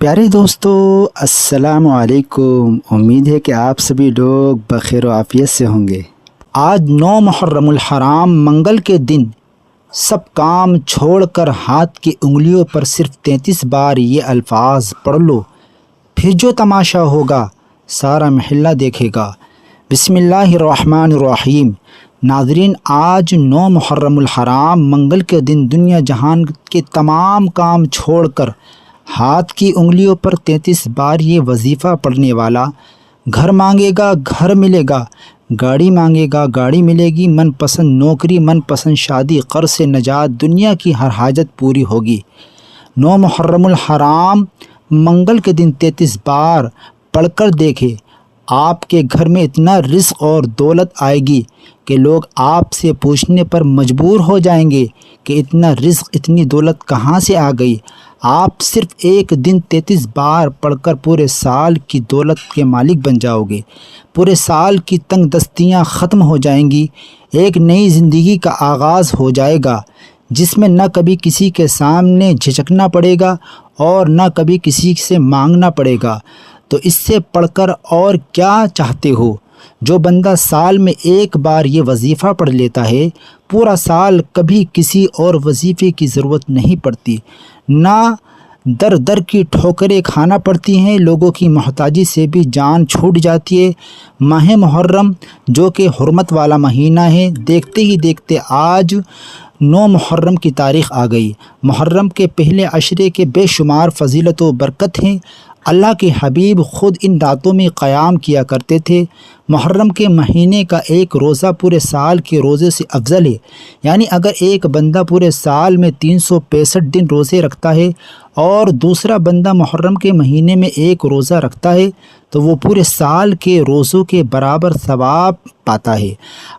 پیارے دوستو السلام علیکم۔ امید ہے کہ آپ سبھی لوگ بخیر و عافیت سے ہوں گے۔ آج 9 محرم الحرام منگل کے دن سب کام چھوڑ کر ہاتھ کی انگلیوں پر صرف 33 بار یہ الفاظ پڑھ لو، پھر جو تماشا ہوگا سارا محلہ دیکھے گا۔ بسم اللہ الرحمن الرحیم۔ ناظرین، آج 9 محرم الحرام منگل کے دن دنیا جہان کے تمام کام چھوڑ کر ہاتھ کی انگلیوں پر 33 بار یہ وظیفہ پڑھنے والا گھر مانگے گا گھر ملے گا، گاڑی مانگے گا گاڑی ملے گی، من پسند نوکری، من پسند شادی، قرض سے نجات، دنیا کی ہر حاجت پوری ہوگی۔ 9 محرم الحرام منگل کے دن 33 بار پڑھ کر دیکھے، آپ کے گھر میں اتنا رزق اور دولت آئے گی کہ لوگ آپ سے پوچھنے پر مجبور ہو جائیں گے کہ اتنا رزق اتنی دولت کہاں سے آ گئی۔ آپ صرف ایک دن 33 بار پڑھ کر پورے سال کی دولت کے مالک بن جاؤ گے، پورے سال کی تنگ دستیاں ختم ہو جائیں گی، ایک نئی زندگی کا آغاز ہو جائے گا جس میں نہ کبھی کسی کے سامنے جھجکنا پڑے گا اور نہ کبھی کسی سے مانگنا پڑے گا۔ تو اس سے پڑھ کر اور کیا چاہتے ہو؟ جو بندہ سال میں ایک بار یہ وظیفہ پڑھ لیتا ہے، پورا سال کبھی کسی اور وظیفے کی ضرورت نہیں پڑتی، نہ در در کی ٹھوکریں کھانا پڑتی ہیں، لوگوں کی محتاجی سے بھی جان چھوٹ جاتی ہے۔ ماہ محرم جو کہ حرمت والا مہینہ ہے، دیکھتے ہی دیکھتے آج 9 محرم کی تاریخ آ گئی۔ محرم کے پہلے عشرے کے بے شمار فضیلت و برکت ہیں۔ اللہ کے حبیب خود ان راتوں میں قیام کیا کرتے تھے۔ محرم کے مہینے کا ایک روزہ پورے سال کے روزے سے افضل ہے، یعنی اگر ایک بندہ پورے سال میں 365 دن روزے رکھتا ہے اور دوسرا بندہ محرم کے مہینے میں ایک روزہ رکھتا ہے تو وہ پورے سال کے روزوں کے برابر ثواب پاتا ہے۔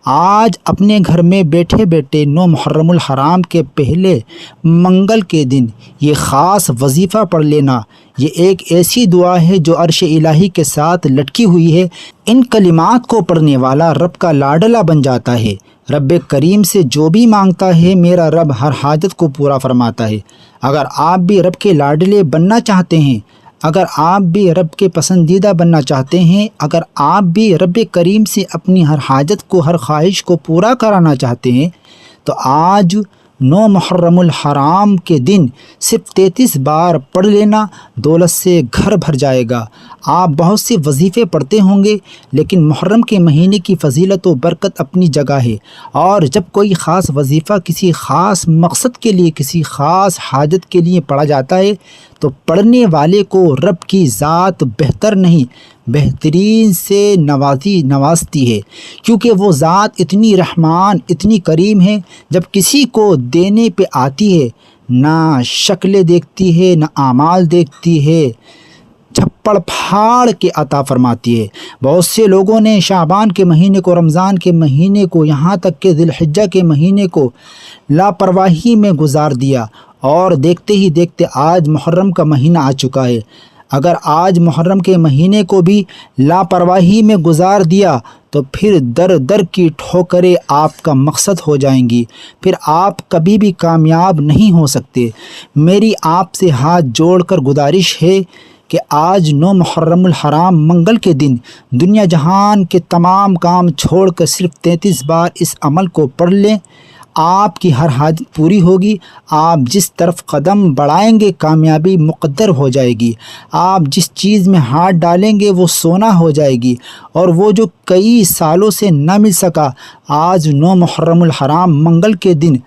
آج اپنے گھر میں بیٹھے بیٹھے 9 محرم الحرام کے پہلے منگل کے دن یہ خاص وظیفہ پڑھ لینا، یہ ایک ایسی دعا ہے جو عرش الہی کے ساتھ لٹکی ہوئی ہے۔ ان کلمات کو پڑھنے والا رب کا لاڈلا بن جاتا ہے۔ رب کریم سے جو بھی مانگتا ہے میرا رب ہر حاجت کو پورا فرماتا ہے۔ اگر آپ بھی رب کے لاڈلے بننا چاہتے ہیں، اگر آپ بھی رب کے پسندیدہ بننا چاہتے ہیں، اگر آپ بھی رب کریم سے اپنی ہر حاجت کو، ہر خواہش کو پورا کرانا چاہتے ہیں، تو آج 9 محرم الحرام کے دن صرف 33 بار پڑھ لینا، دولت سے گھر بھر جائے گا۔ آپ بہت سے وظیفے پڑھتے ہوں گے، لیکن محرم کے مہینے کی فضیلت و برکت اپنی جگہ ہے، اور جب کوئی خاص وظیفہ کسی خاص مقصد کے لیے، کسی خاص حاجت کے لیے پڑھا جاتا ہے تو پڑھنے والے کو رب کی ذات بہتر نہیں بہترین سے نوازتی ہے، کیونکہ وہ ذات اتنی رحمان، اتنی کریم ہے، جب کسی کو دینے پہ آتی ہے نہ شکلیں دیکھتی ہے نہ اعمال دیکھتی ہے، چھپڑ پھاڑ کے عطا فرماتی ہے۔ بہت سے لوگوں نے شعبان کے مہینے کو، رمضان کے مہینے کو، یہاں تک کہ ذی الحجہ کے مہینے کو لاپرواہی میں گزار دیا، اور دیکھتے ہی دیکھتے آج محرم کا مہینہ آ چکا ہے۔ اگر آج محرم کے مہینے کو بھی لاپرواہی میں گزار دیا تو پھر در در کی ٹھوکریں آپ کا مقصد ہو جائیں گی، پھر آپ کبھی بھی کامیاب نہیں ہو سکتے۔ میری آپ سے ہاتھ جوڑ کر گزارش ہے کہ آج 9 محرم الحرام منگل کے دن دنیا جہان کے تمام کام چھوڑ کر صرف 33 بار اس عمل کو پڑھ لیں، آپ کی ہر حاجت پوری ہوگی۔ آپ جس طرف قدم بڑھائیں گے کامیابی مقدر ہو جائے گی، آپ جس چیز میں ہاتھ ڈالیں گے وہ سونا ہو جائے گی، اور وہ جو کئی سالوں سے نہ مل سکا آج 9 محرم الحرام منگل کے دن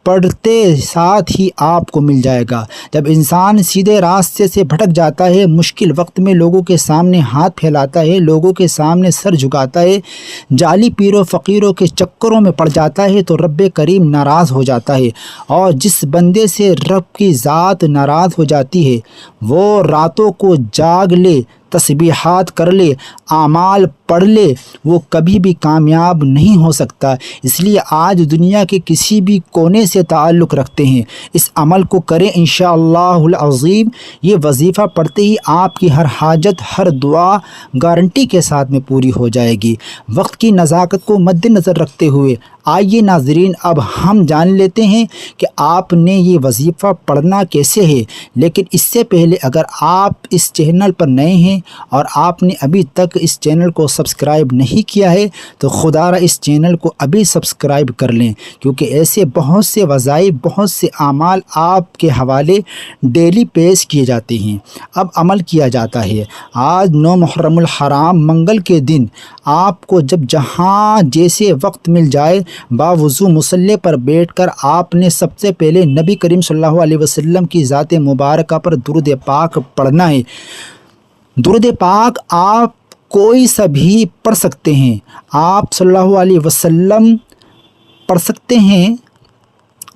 پڑھتے ساتھ ہی آپ کو مل جائے گا۔ جب انسان سیدھے راستے سے بھٹک جاتا ہے، مشکل وقت میں لوگوں کے سامنے ہاتھ پھیلاتا ہے، لوگوں کے سامنے سر جھکاتا ہے، جعلی پیروں فقیروں کے چکروں میں پڑ جاتا ہے تو رب کریم ناراض ہو جاتا ہے، اور جس بندے سے رب کی ذات ناراض ہو جاتی ہے وہ راتوں کو جاگ لے، تسبیحات کر لے، اعمال پڑھ لے، وہ کبھی بھی کامیاب نہیں ہو سکتا۔ اس لیے آج دنیا کے کسی بھی کونے سے تعلق رکھتے ہیں، اس عمل کو کریں انشاءاللہ العظیم۔ یہ وظیفہ پڑھتے ہی آپ کی ہر حاجت، ہر دعا گارنٹی کے ساتھ میں پوری ہو جائے گی۔ وقت کی نزاکت کو مد نظر رکھتے ہوئے آئیے ناظرین، اب ہم جان لیتے ہیں کہ آپ نے یہ وظیفہ پڑھنا کیسے ہے۔ لیکن اس سے پہلے اگر آپ اس چینل پر نئے ہیں اور آپ نے ابھی تک اس چینل کو سبسکرائب نہیں کیا ہے تو خدا را اس چینل کو ابھی سبسکرائب کر لیں، کیونکہ ایسے بہت سے وظائف، بہت سے اعمال آپ کے حوالے ڈیلی پیش کیے جاتے ہیں، اب عمل کیا جاتا ہے۔ آج 9 محرم الحرام منگل کے دن آپ کو جب جہاں جیسے وقت مل جائے باوضو مصلی پر بیٹھ کر آپ نے سب سے پہلے نبی کریم صلی اللہ علیہ وسلم کی ذات مبارکہ پر درود پاک پڑھنا ہے۔ درود پاک آپ کوئی سا بھی پڑھ سکتے ہیں، آپ صلی اللہ علیہ وسلم پڑھ سکتے ہیں،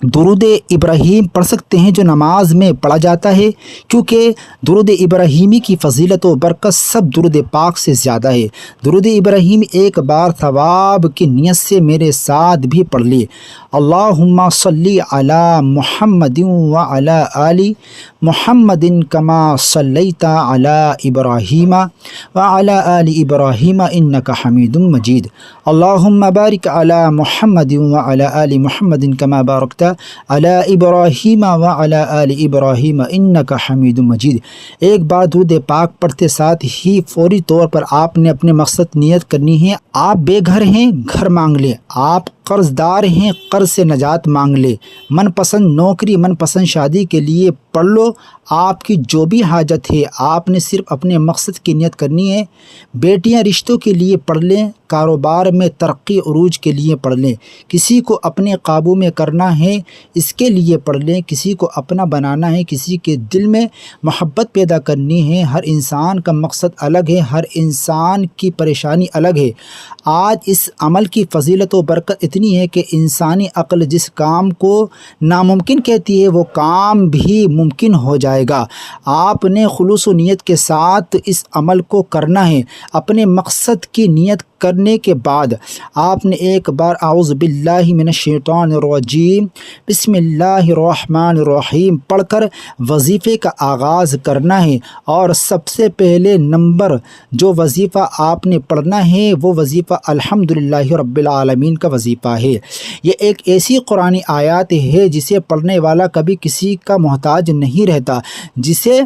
درود ابراہیم پڑھ سکتے ہیں جو نماز میں پڑھا جاتا ہے، کیونکہ درود ابراہیمی کی فضیلت و برکت سب درود پاک سے زیادہ ہے۔ درود ابراہیم ایک بار ثواب کی نیت سے میرے ساتھ بھی پڑھ لیے۔ اللہم صلی علی محمد وعلی آل محمد کما صلیت علی ابراہیم وعلی آل ابراہیم انک حمید مجید۔ اللہم بارک علی محمد وعلی آل محمد کما بارکت علی ابراہیم وعلی آل ابراہیم انک حمید مجید۔ ایک بار درود پاک پڑھتے ساتھ ہی فوری طور پر آپ نے اپنے مقصد نیت کرنی ہے۔ آپ بے گھر ہیں، گھر مانگ لیں، آپ قرض دار ہیں، قرض سے نجات مانگ لے، من پسند نوکری، من پسند شادی کے لیے پڑھ لو۔ آپ کی جو بھی حاجت ہے آپ نے صرف اپنے مقصد کی نیت کرنی ہے۔ بیٹیاں رشتوں کے لیے پڑھ لیں، کاروبار میں ترقی عروج کے لیے پڑھ لیں، کسی کو اپنے قابو میں کرنا ہے اس کے لیے پڑھ لیں، کسی کو اپنا بنانا ہے، کسی کے دل میں محبت پیدا کرنی ہے۔ ہر انسان کا مقصد الگ ہے، ہر انسان کی پریشانی الگ ہے۔ آج اس عمل کی فضیلت و برکت اتنی ہے کہ انسانی عقل جس کام کو ناممکن کہتی ہے وہ کام بھی ممکن ہو جائے گا۔ آپ نے خلوص و نیت کے ساتھ اس عمل کو کرنا ہے۔ اپنے مقصد کی نیت کرنے کے بعد آپ نے ایک بار اعوذ باللہ من الشیطان الرجیم بسم اللہ الرحمن الرحیم پڑھ کر وظیفے کا آغاز کرنا ہے۔ اور سب سے پہلے نمبر جو وظیفہ آپ نے پڑھنا ہے وہ وظیفہ الحمدللہ رب العالمین کا وظیفہ ہے۔ یہ ایک ایسی قرآنی آیات ہے جسے پڑھنے والا کبھی کسی کا محتاج نہیں رہتا، جسے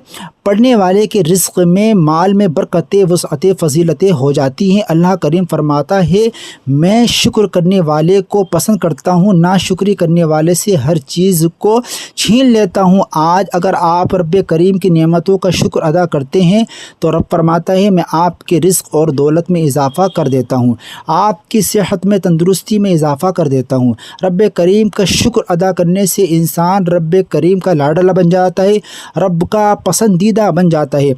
پڑھنے والے کے رزق میں، مال میں برکتیں، وسعتیں، فضیلتیں ہو جاتی ہیں۔ اللہ کریم فرماتا ہے میں شکر کرنے والے کو پسند کرتا ہوں، ناشکری کرنے والے سے ہر چیز کو چھین لیتا ہوں۔ آج اگر آپ رب کریم کی نعمتوں کا شکر ادا کرتے ہیں تو رب فرماتا ہے میں آپ کے رزق اور دولت میں اضافہ کر دیتا ہوں، آپ کی صحت میں، تندرستی میں اضافہ کر دیتا ہوں۔ رب کریم کا شکر ادا کرنے سے انسان رب کریم کا لاڈلا بن جاتا ہے، رب کا پسندیدہ بن جاتا ہے۔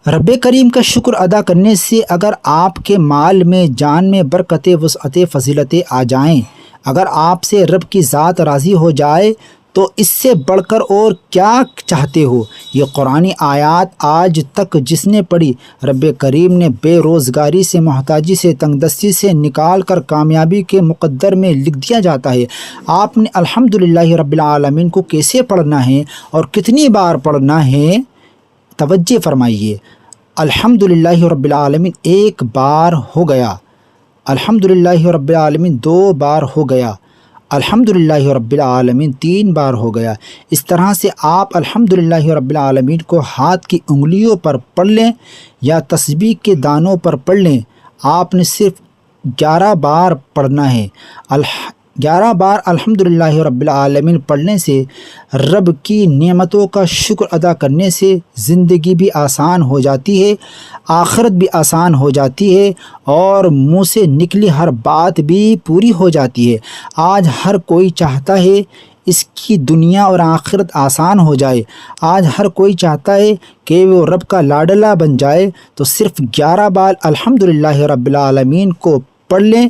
رب کریم کا شکر ادا کرنے سے اگر آپ کے مال میں، جان میں برکتیں، وسعتیں، فضیلتیں آ جائیں، اگر آپ سے رب کی ذات راضی ہو جائے تو اس سے بڑھ کر اور کیا چاہتے ہو۔ یہ قرآنی آیات آج تک جس نے پڑھی رب کریم نے بے روزگاری سے، محتاجی سے، تنگ دستی سے نکال کر کامیابی کے مقدر میں لکھ دیا جاتا ہے۔ آپ نے الحمدللہ رب العالمین کو کیسے پڑھنا ہے اور کتنی بار پڑھنا ہے توجہ فرمائیے۔ الحمدللہ رب العالمین ایک بار ہو گیا، الحمدللہ رب العالمین 2 بار ہو گیا، الحمدللہ رب العالمین 3 بار ہو گیا۔ اس طرح سے آپ الحمدللہ رب العالمین کو ہاتھ کی انگلیوں پر پڑھ لیں یا تسبیح کے دانوں پر پڑھ لیں۔ آپ نے صرف 11 بار پڑھنا ہے۔ 11 بار الحمدللہ رب العالمین پڑھنے سے، رب کی نعمتوں کا شکر ادا کرنے سے زندگی بھی آسان ہو جاتی ہے، آخرت بھی آسان ہو جاتی ہے اور منہ سے نکلی ہر بات بھی پوری ہو جاتی ہے۔ آج ہر کوئی چاہتا ہے اس کی دنیا اور آخرت آسان ہو جائے، آج ہر کوئی چاہتا ہے کہ وہ رب کا لاڈلا بن جائے، تو صرف 11 بار الحمدللہ رب العالمین کو پڑھ لیں۔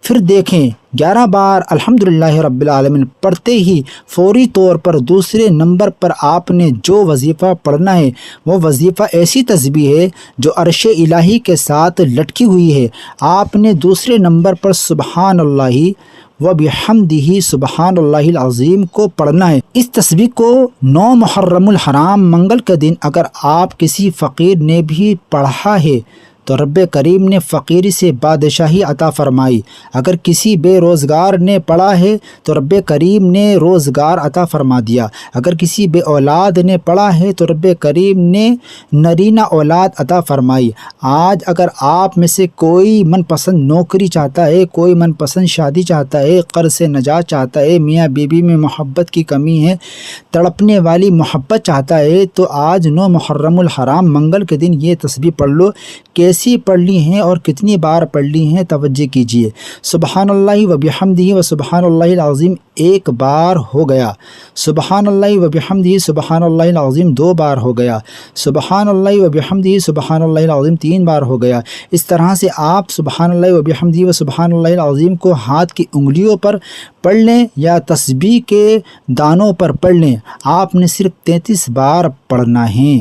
پھر دیکھیں 11 بار الحمدللہ رب العالمین پڑھتے ہی فوری طور پر دوسرے نمبر پر آپ نے جو وظیفہ پڑھنا ہے وہ وظیفہ ایسی تسبیح ہے جو عرش الہی کے ساتھ لٹکی ہوئی ہے۔ آپ نے دوسرے نمبر پر سبحان اللہ وبحمدہ سبحان اللہ العظیم کو پڑھنا ہے۔ اس تسبیح کو 9 محرم الحرام منگل کے دن اگر آپ کسی فقیر نے بھی پڑھا ہے تو رب کریم نے فقیری سے بادشاہی عطا فرمائی۔ اگر کسی بے روزگار نے پڑھا ہے تو رب کریم نے روزگار عطا فرما دیا۔ اگر کسی بے اولاد نے پڑھا ہے تو رب کریم نے نرینہ اولاد عطا فرمائی۔ آج اگر آپ میں سے کوئی من پسند نوکری چاہتا ہے، کوئی من پسند شادی چاہتا ہے، قرض سے نجات چاہتا ہے، میاں بیوی میں محبت کی کمی ہے، تڑپنے والی محبت چاہتا ہے، تو آج 9 محرم الحرام منگل کے دن یہ تسبیح پڑھ لو۔ کیسی پڑھ لی ہیں اور کتنی بار پڑھ لی ہیں توجہ کیجیے۔ سبحان اللہ و بحمدہ و سبحان اللہ العظیم 1 بار ہو گیا، سبحان اللہ و بحمدہ سبحان اللہ العظیم 2 بار ہو گیا، سبحان اللہ و بحمدہ سبحان اللہ العظیم 3 بار ہو گیا۔ اس طرح سے آپ سبحان اللہ و بحمدہ و سبحان اللہ العظیم کو ہاتھ کی انگلیوں پر پڑھ لیں یا تسبیح کے دانوں پر پڑھ لیں۔ آپ نے صرف 33 بار پڑھنا ہے۔